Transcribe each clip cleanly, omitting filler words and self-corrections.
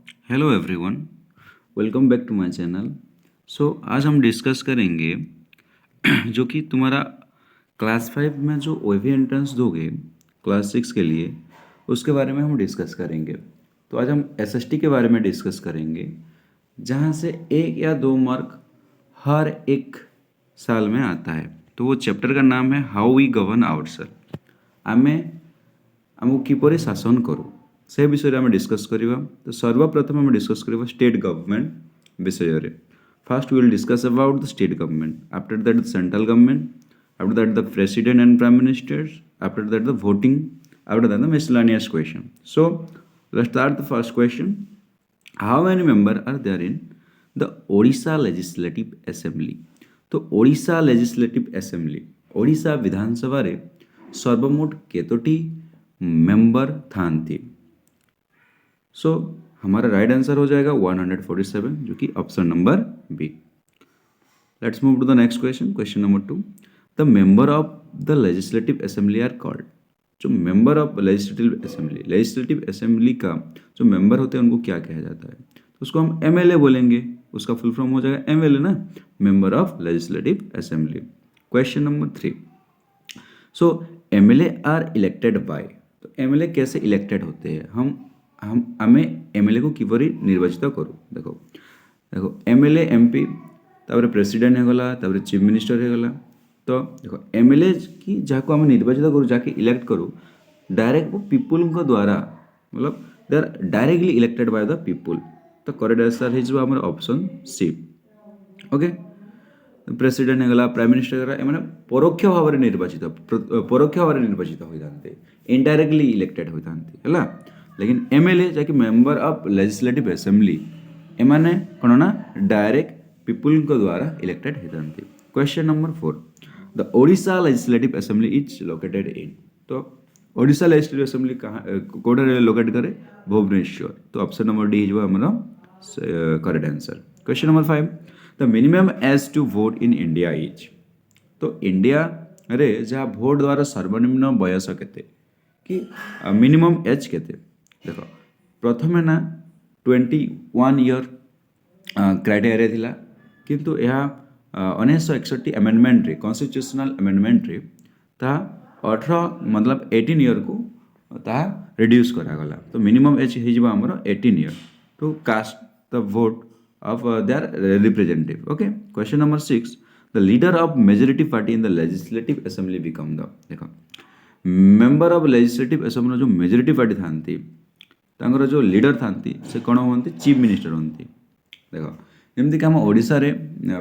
Hello everyone, welcome back to my channel. आज हम discuss करेंगे जो कि तुम्हारा क्लास 5 में जो ओएवी एंट्रेंस दोगे क्लास 6 के लिए, उसके बारे में हम डिस्कस करेंगे। तो आज हम एसएसटी के बारे में डिस्कस करेंगे, जहाँ से 1 या 2 मार्क हर एक साल में आता है। तो वो चैप्टर का नाम है हाउ वी गवर्न आवरसेल्फ। आमे आमको किपरि शासन करूँ से विषय आम डिस्कस करवा। तो सर्वप्रथम आम डिस्कस करवा स्टेट गवर्नमेंट विषय। First we will discuss about the state government, after that the central government, after that the president and prime ministers, after that the voting, after that the miscellaneous question. So let's start the first question. How many member are there in the Odisha legislative assembly? तो Odisha legislative assembly, Odisha Vidhansabha रे सर्वमोट केतोटी member थांती? सो हमारा right answer हो जाएगा 147, जो कि option number B. Let's move to the next question, question number 2। The member of the legislative assembly are called? जो member of legislative assembly का जो मेंबर होते हैं उनको क्या कहा जाता है? तो उसको हम एमएलए बोलेंगे। उसका फुल फॉर्म हो जाएगा एमएलए ना, member of legislative assembly. Question number 3। So MLA are elected by? तो एमएलए कैसे इलेक्टेड होते हैं? हम हमें एमएलए को किपरि निर्वाचित करूँ? देखो देखो एमएलए एमपी तापर प्रेसिडेंट होगला, तापर चीफ मिनिस्टर होगला। तो देखो एमएलए की जहाँ आम निर्वाचित करूँ, जहाँ इलेक्ट करूँ, डायरेक्ट वो पीपुल द्वारा, मतलब they are directly elected by the people. तो करेक्ट आंसर हो ऑप्शन सी। ओके, प्रेसिडेंट होगला, प्राइम मिनिस्टर होगला, एमाने परोक्ष भाव में निर्वाचित होते, इनडायरेक्टली इलेक्टेड होता है। लेकिन एमएलए जैकि मेंबर ऑफ लेजिस्लेटिव असेंबली, एमाने कौन ना डायरेक्ट पीपुल द्वारा इलेक्टेड होते। Question number 4। The Odisha legislative assembly is located in? तो ओडिशा लेजिस्लेटिव असेंबली कहाँ कोटे लोकेट करे? भुवनेश्वर। तो ऑप्शन नंबर डी जो हमारा correct answer. Question number 5। The minimum age to vote in India is? तो इंडिया रे जहाँ भोट द्वारा सर्वनिम्न बयस केते कि मिनिमम एज केते? देखो प्रथम ना 21 ईयर क्राइटेरिया थिला, किंतु यह 1961 अमेंडमेंट रे, कॉन्स्टिट्यूशनल अमेंडमेंट रे ता 18 मतलब 18 ईयर को ता रिड्यूस करागला। तो मिनिमम एज हो आमर 18 year to cast the vote of their representative. Okay, question number 6. The leader of majority party in the legislative assembly become the? देखो मेंबर ऑफ लेजिस्लेटिव असेंबली जो मेजोरिटी पार्टी थांती, तांकर जो leader थांती से कौन होती? Chief minister होती। देखो जमीक आम ओडिशा रे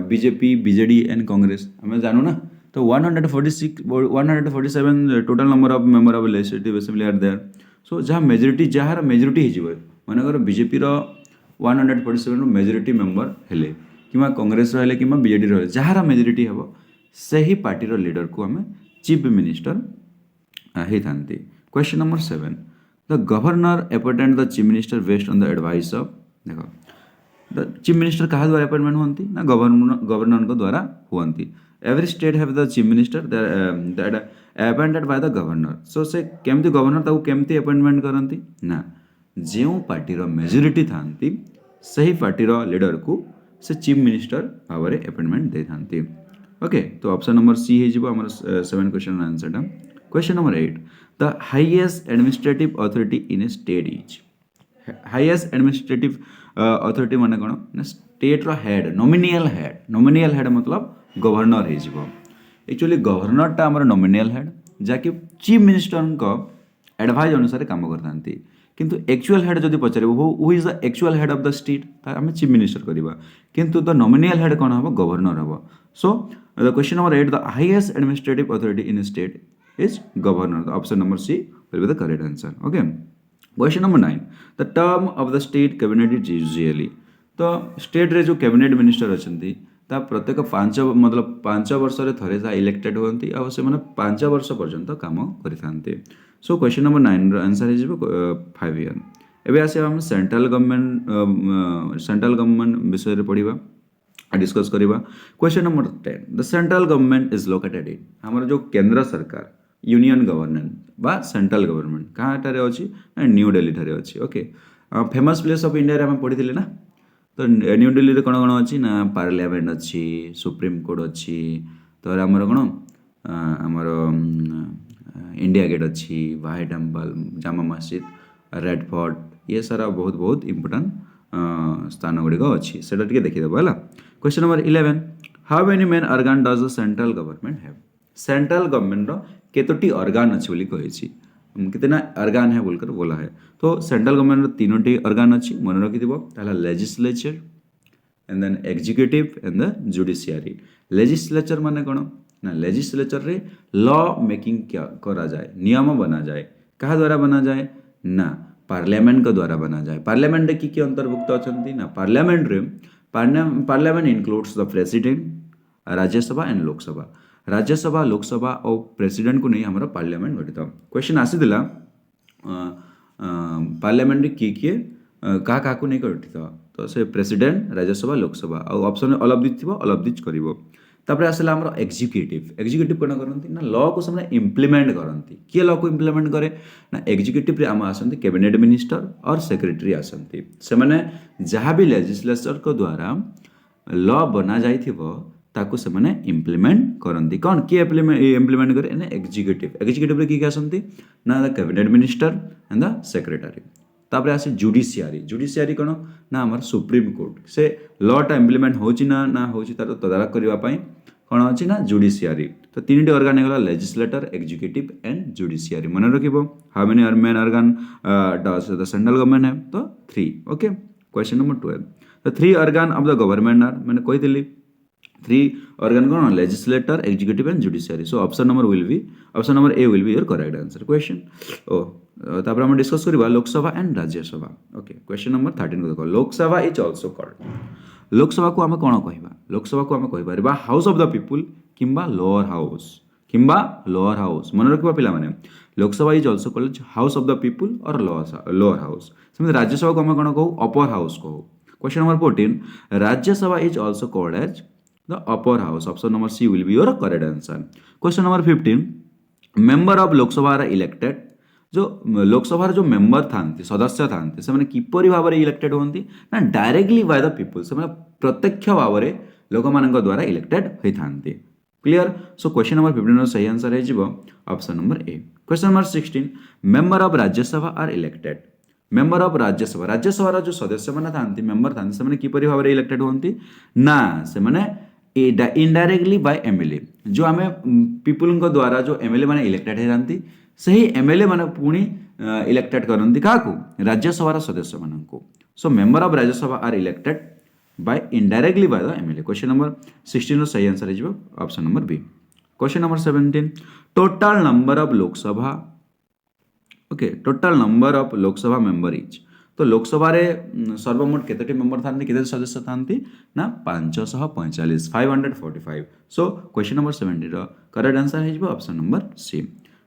बीजेपी, बीजेडी एंड कांग्रेस आम जानू ना। तो 147 total number of member of legislative assembly are there. So जहाँ मेजोरिटी, जार मेजोरिटी हो मनकर बीजेपी 147 मेजोरिटी मेंबर हेले कि कांग्रेस रहे कि बीजेडी रहे, जार मेजोरिटी हम से ही पार्टी लीडर को आम चीफ मिनिस्टर होता। Question number 7। The governor appointed the chief minister based on the advice of? देखो द चीफ मिनिस्टर क्या द्वारा अपॉइंटमेंट होती ना? गवर्नर द्वारा होती। Every state have the chief minister that appointed by the governor. So से केमती गवर्नर केमती अपॉइंटमेंट करती ना? जो पार्टीर मेजोरिटी थांती सही पार्टीर लीडर को से चीफ मिनिस्टर भाव में अपॉइंटमेंट दे थांती। ओके, तो ऑप्शन नंबर सी हो 7 question answer. Question number 8। The highest administrative authority in a state is? Highest administrative authority माने कौन ना? स्टेट रो हेड, नॉमिनियल हेड मतलब गवर्नर हो। एक्चुअली गवर्नरटा आमर नॉमिनियल हेड, जहाँकि चीफ मिनिस्टर एडवाइज अनुसार काम करता, किंतु एक्चुअल हेड जब पचार who is the actual head of the state, आम चीफ मिनिस्टर करवा, किंतु द नॉमिनियल हेड कौन हम? गवर्नर हम। So the question number 8। The highest administrative authority in state is governor. Option number C will be the correct answer. Okay, question number 9। The term of the state cabinet is usually? तो state रे जो cabinet minister अच्छा प्रत्येक 5 वर्ष थे elected होती, और से 5 वर्ष पर्यंत काम करते। सो क्वेश्चन नंबर 9 आंसर हो 5 ईयर। एवं आस सेंट्रल गवर्नमेंट विषय पढ़ा, डिस्कस करवा। Question number 10। The central government is located इन? हमार जो केंद्र सरकार यूनियन गवर्नमेंट बा सेंट्रल गवर्नमेंट कहाँ अच्छी? न्यू दिल्ली ठारे अच्छी। Okay, famous place of India आम पढ़ी ना। तो न्यू दिल्ली कौन कौन अच्छी ना पार्लियामेंट अच्छी, सुप्रीम कोर्ट अच्छी, तो आमर कौन आमर इंडिया गेट अच्छी, वाहे temple, Jama Masjid, red fort, ये सारा बहुत बहुत इंपोर्टाट स्थान गुड़िक अच्छी से देखीदेव है। Question number 11, how many main organ does the central government have. Central government केतोटी अर्गान अच्छी बोली कही, कितना अर्गान है बोलकर बोला है। तो सेंट्रल गवर्नमेंट तीनोटी अर्गान अच्छी मन रखिथ, legislature and then executive and the judiciary. Legislature माने कौन ना, लेजिस्लेचर रे लॉ मेकिंग क्या करा जाए, नियम बना जाए, क्या द्वारा बना जाए ना पार्लियामेंट का द्वारा बना जाए। पार्लियामेंट की किए अंतर्भुक्त अच्छा ना, पार्लियामेंट रे parliament includes the president, Rajya Sabha and Lok Sabha. Rajya Sabha, Lok Sabha और प्रेसिडेंट को नहीं हमारा पार्लियामेंट गठित। क्वेश्चन आसीला पार्लियामेंट किए क्या नहीं गठित, तो से प्रेसिडेंट, राज्यसभा, लोकसभा और ऑप्शन अलब्धिज थी अलब्धिज कर आसला आमर एग्जीक्यूटिव। एग्जीक्यूटिव कौन करती ना लॉ को से इम्प्लीमेंट करती। किए लॉ को इम्प्लीमेंट करे ना एग्जीक्यूटिव आम आसती कैबिनेट मिनिस्टर और सेक्रेटरी आसती, से मैंने जहाँ भी लेजिस्लेचर को द्वारा लॉ बना जाइथिबो ताकू से मैंने इम्प्लीमेंट करती। कौन किए इम्प्लीमेंट करे ना एग्जीक्यूटिव। एग्जीक्यूटिव किए आसती ना the cabinet minister and the secretary. तापर आसे जुडिशियरी। जुडिशियरी कौन ना आमर सुप्रीम कोर्ट, से लॉटा इम्प्लीमेंट होची ना होची तार तदारख करने कौन अच्छी ना जुडिशियरी। तो तीन टी अर्गान होगा लेजिस्लेटर, एग्जीक्यूटिव एंड जुडिशियरी। मन रखिबो how many main organ does the central government है, तो 3। Okay, question number 12, the 3 organ of the government are, मैंने कही 3 organ कौन legislator, executive and judiciary. So option number A will be your correct answer. Question तापर हम discuss करबा Lok Sabha and Rajya Sabha. Okay, question number 13 को देखो, Lok Sabha is also called. Lok Sabha को आम कौन कहबा, लोकसभा को आम कहि हाउस ऑफ द पीपुल किंबा लोअर हाउस। मन रखिबा पिला माने, Lok Sabha is also called house of the people और लोअर हाउस। सेम राज्यसभा को आम कौन कहू, अपर हाउस कहू। Question number 14, Rajya Sabha is also called as the upper house. Option number C will be your correct answer. Question number 15, member of Lok Sabha are elected. जो लोकसभा जो member था, सदस्य था, से किपरि भाव में इलेक्टेड होती ना डायरेक्टली बाय द पीपुल, से प्रत्यक्ष भाव में लोक मान द्वारा इलेक्टेड होती। क्लियर। सो क्वेश्चन नंबर 15 सही आंसर है option number A. Question number 16, member of Rajya Sabha are elected. Member of Rajyasabha, Rajyasabha जो सदस्य मैंने था मेंबर था से किपरि भाव में इलेक्टेड होती ना, से इनडायरेक्टली बाय एमएलए। जो आम पीपुल द्वारा जो एमएलए मैंने इलेक्टेड होती, से ही एमएलए मैंने पुणी इलेक्टेड करती क्या, राज्यसभा सदस्य मान को। So member of Rajya Sabha are elected by indirectly by the MLA. Question number 16 सही आंसर है option number B. Question number 17, total number of Lok Sabha. Okay, total number of Lok Sabha member is. तो लोकसभा रे सर्वमोट केतोटी मेंबर था, केते सदस्य था ना 545, 545। So question number 17 correct answer है option number C.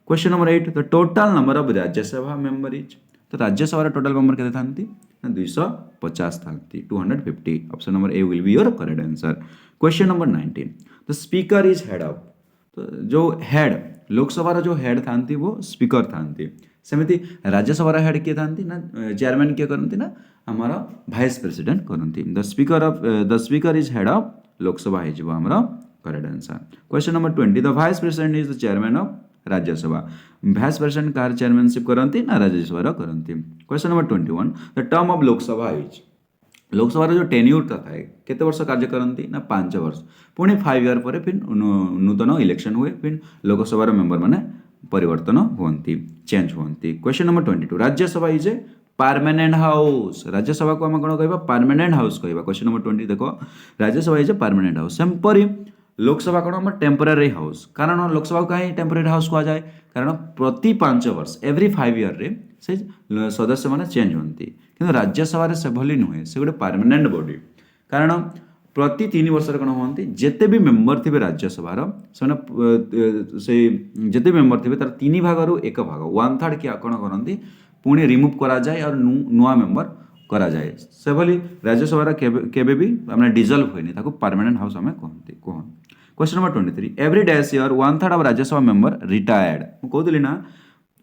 Question number 8, the total number of Rajya Sabha member is. तो राज्यसभा टोटल मेंबर केते था ना 250 था, 250। Option number A will be your correct answer. Question number 19, the speaker is head of. तो जो head Lok Sabha जो head था वो स्पीकर था। सेमती राज्यसभा हेड किए था ना चेयरमैन किए करती ना आमर भाइस प्रेसिडेंट करती। The speaker is head of Lok Sabha है आमर correct answer. Question number 20, the vice president is the chairman of Rajya Sabha. Vice president car chairmanship करती ना राज्यसभा करती। Question number 21, the term of Lok Sabha is. Lok Sabha जो टेन्यूर था केते वर्ष कार्य करती ना 5 वर्ष। पुणी 5 ईयर पर फिर नूतन इलेक्शन हुए, फिर लोकसभा मेंबर मैंने परिवर्तन हुए, चेंज हुए। Question number 22, Rajya Sabha is a permanent house. Rajya Sabha को आम कौन कह परमानेंट हाउस कह। क्वेश्चन नंबर 20 देखो, Rajya Sabha is a permanent house. सेमपरी लोकसभा कौन आम टेम्पोरारी हाउस। कारण लोकसभा को कहीं टेम्पोरारी हाउस कह जाए, कारण प्रति 5 वर्ष एवरी 5 ईयर रे से सदस्य मैंने चेंज होती। कि राज्यसभा से भली नुहे, से गोटे परमानेंट बॉडी। कारण प्रति 3 वर्ष कौन होती जिते भी मेंबर थे राज्यसभा से जिते मेंबर थे तार 3 भाग 1 भाग 1/3 क्या कौन करती पुणी रिमूव करा जाए और नुआ मेंबर करा जाए। से भली राज्यसभा केबे भी मैंने डिजल्व होनी ताको परमानेंट हाउस आम कहते। Question number 23, every dash year 1/3 of Rajya Sabha member retired. कहली ना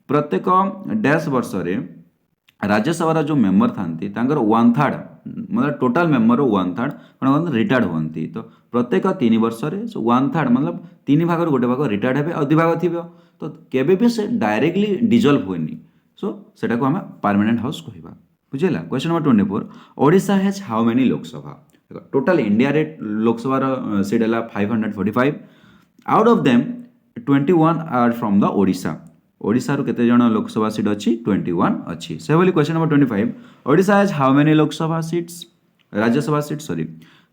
प्रत्येक डैश वर्ष राज्यसभा जो मेंबर था वन थर्ड मतलब टोटाल मेंबर वन थर्ड कौन रिटायर्ड होती तो प्रत्येक 3 वर्ष वन थर्ड मतलब 3 भाग गोटे भाग रिटायर्ड हे और 2 भाग थी तो केबे भी से डायरेक्टली डिजल्व हुए सो सेटा को आम परमानेंट हाउस कहवा बुझेगा question number 24 Odisha has how many Lok Sabha total India रे लोकसभा सीट है 545 out of them 21 are from the Odisha Odisha रू केते जण लोकसभा सीट अच्छी 21 अच्छी से बोली question number 25 Odisha has how many Lok Sabha seats Rajya Sabha seat sorry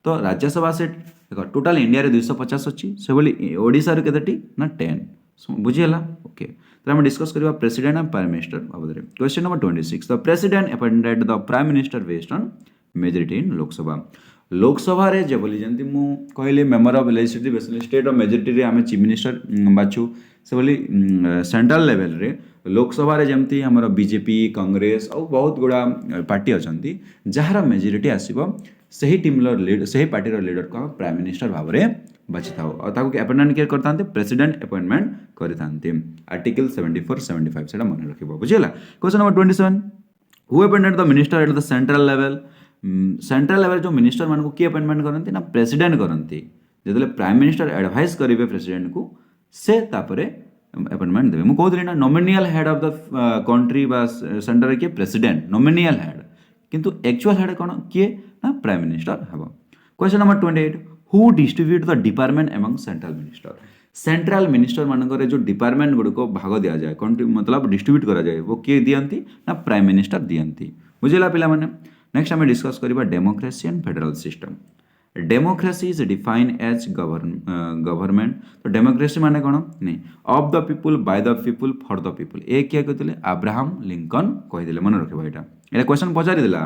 तो राज्यसभा सीट देखो टोटाल इंडिया रे 250 अच्छी से बोली ओडिशा रू केतेटी ना 10 बुझीगला ओके तो हम डिस्कस करबा प्रेसिडेंट एंड प्राइम मिनिस्टर बाबद question number 26 the president appointed the prime minister based on majority in Lok Sabha Lok Sabha रे जे बोली जंती मु कहले member of legislative assembly state of majority रे आमे चीफ मिनिस्टर बाछु से बोली सेंट्रल लेवल रे लोकसभा रे जमती हमर बीजेपी कांग्रेस और बहुत गुड़ा पार्टी अछंती जहार मेजॉरिटी आसीबो सही टीम लीड सही पार्टी रो लीडर को प्राइम मिनिस्टर भाव में बाछि थाओ और ताको अपॉइंटमेंट किए करतांते प्रेसिडेंट अपॉइंटमेंट करतांते आर्टिकल 74 75 सेटा मन रखिबो बुझिला question number 27 who appointed the minister at the central level central level जो मिनिस्टर मान को किए अपॉइंटमेंट करंती ना प्रेसिडेंट करंती जेतले प्राइम मिनिस्टर एडवाइस करिवे प्रेसिडेंट को से तापरे अपॉइंटमेंट देवे मु कहउतली ना नॉमिनियल हेड ऑफ द कंट्री बा सेंटर के प्रेसिडेंट नॉमिनियल हेड किंतु एक्चुअल हेड कोन किए ना प्राइम मिनिस्टर हबो question number 28 who distribute the department among central minister central minister मानकर जो डिपार्टमेंट गुड़ को भाग दिया जाए कंट्री मतलब डिस्ट्रीब्यूट करा जाए वो किए दियंती ना प्राइम मिनिस्टर दियंती बुझिला पिला माने नेक्स्ट हमें डिस्कस करिबा democracy and federal system democracy is defined as government तो डेमोक्रेसी माने कौन नहीं of the people by the people for the people ए किए कहते अब्राहम लिंकन कहीदेले मन रखिबा एटा क्वेश्चन पचारि देला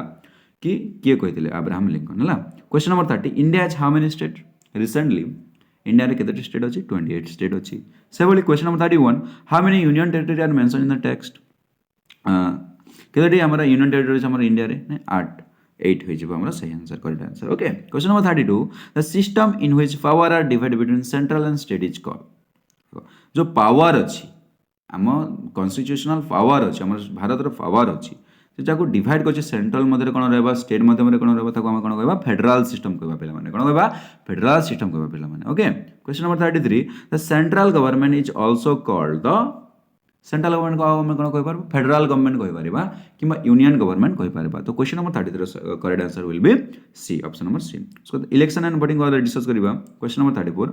कि किए कहते अब्राहम लिंकन है question number 30 India has how many state recently India रे केते स्टेट अछि 28 स्टेट अछि से बोली question number 31 how many union territory are mention in the text केतेटी हमरा यूनियन टेरिटरी हमरा इंडिया रे 8 हो जिवो हमरा सही answer correct answer okay question number 32 the system in which power are divided between central and state is called जो power अछि हम कॉन्स्टिट्यूशनल पावर अछि हमर भारत रो पावर अछि से जाको डिवाइड करछि सेंट्रल मध्ये कोन रहबा स्टेट मध्ये कोन रहबा ताको हम कोन कहबा फेडरल सिस्टम कहबा पिला माने कोन कहबा फेडरल सिस्टम कहबा पिला माने okay question number 33 the central government is also called the central government को हम कोन कहि परबा फेडरल गवर्नमेंट कहि परिबा किबा यूनियन गवर्नमेंट कहि परिबा तो question number 33 correct answer will be C option number C so election and voting वाला डिस्कस करिबा question number 34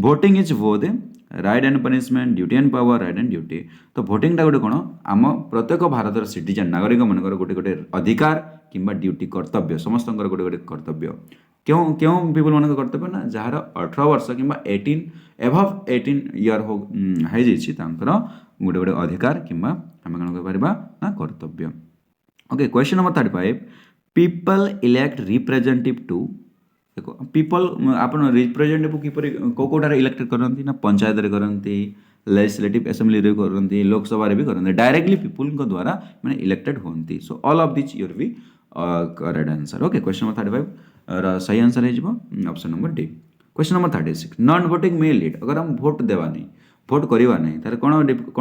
voting is both right and punishment duty and power right and duty तो voting टा गोटे कोन आम प्रत्येक भारतर सिटीजन नागरिक मनकर गोटे गोटे अधिकार किंबा ड्यूटी कर्तव्य समस्त गोटे गोटे कर्तव्य क्यों क्यों पीपल मान कर्तव्य ना जार 18 वर्ष किंबा 18 एभव 18 ईयर हो जाइछि तांकर गोटे गोटे अधिकार किंबा आम कौन कह ना कर्तव्य okay question number 35 people elect representative to देखो पीपल आप रिप्रेजेंटेटिव किपर कौटार इलेक्ट करती ना पंचायत रे करती लेजिस्लेटिव असेंबली रे करती लोकसभा रे भी करती डायरेक्टली पीपल द्वारा मैंने इलेक्टेड होती so all of this your B correct answer okay question number 35 सही आंसर है option number D question number 36 non voting may lead अगर हम भोट देवा नहीं भोट करवा नहीं तार कौन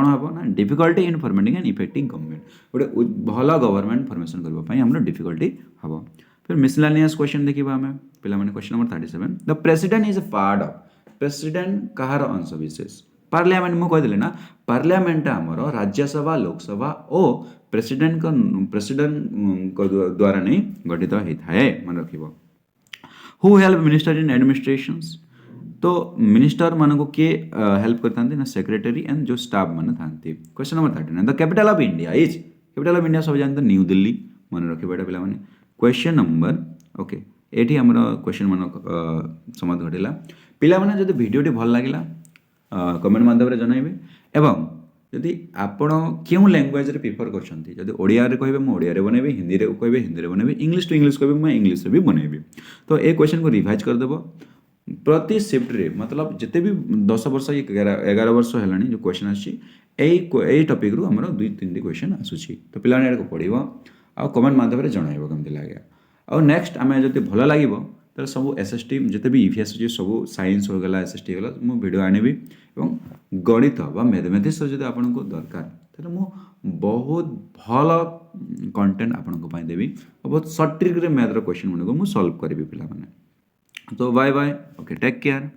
हम ना difficulty in formatting and affecting government गोटे भल गवर्नमेंट फॉर्मेशन करने हम डिफिकल्टी हम फिर मिसलानियस क्वेश्चन देखा आम पे question number 37 the president is a part of president कहार अंश विशेष पार्लियामेंट मुझे कहीदेली ना पार्लियामेंट आमर राज्यसभा लोकसभा और प्रेसिडेंट द्वारा नहीं गठित होता है मन रख who help minister in administrations तो मिनिस्टर मान को किए हेल्प करता ना सेक्रेटरी एंड जो स्टाफ मान था question number 39 the capital of India is capital of India सब जानते न्यू दिल्ली मन रखा पे क्वेश्चन नंबर ओके ये आम क्वेश्चन मान समाज घटला पे जब भिडियोटी भल लगे कमेंट माध्यम जनइबे एवं जदि आपण क्यों लैंग्वेज रे प्रिफर करछंती जदि ओडिया रे कहबे मु ओडिया रे बनेबे हिंदी रे कहबे हिंदी रे बनेबे इंग्लिश टू इंग्लिश कहबे मैं इंग्लिश रे भी बनेबे तो ए क्वेश्चन को रिवाइज कर देबो प्रति शिफ्ट रे मतलब जिते भी 10 वर्ष 11 वर्ष हेलानी जो क्वेश्चन आछि एई टॉपिक रु हमर 2-3 क्वेश्चन आसुछि तो पिलाने एडको पढिबो आ कमेंट माध्यम रे जणाइबो केमति लागे आ नेक्स्ट आमे जदि भलो लागिबो तो सब एसएसटी जिते भी ईवीएस अच्छे सब साइंस हो गला एसएसटी हो गला मु वीडियो आनिबी एवं गणित बा मैथमेटिक्स जदि आपन को दरकार तो मु बहुत भल कंटेंट आपनको पाई देबी और बहुत सर्ट ट्रिक रे मैथ रो क्वेश्चन मानको मु सॉल्व करबी पिला माने तो bye bye okay take care.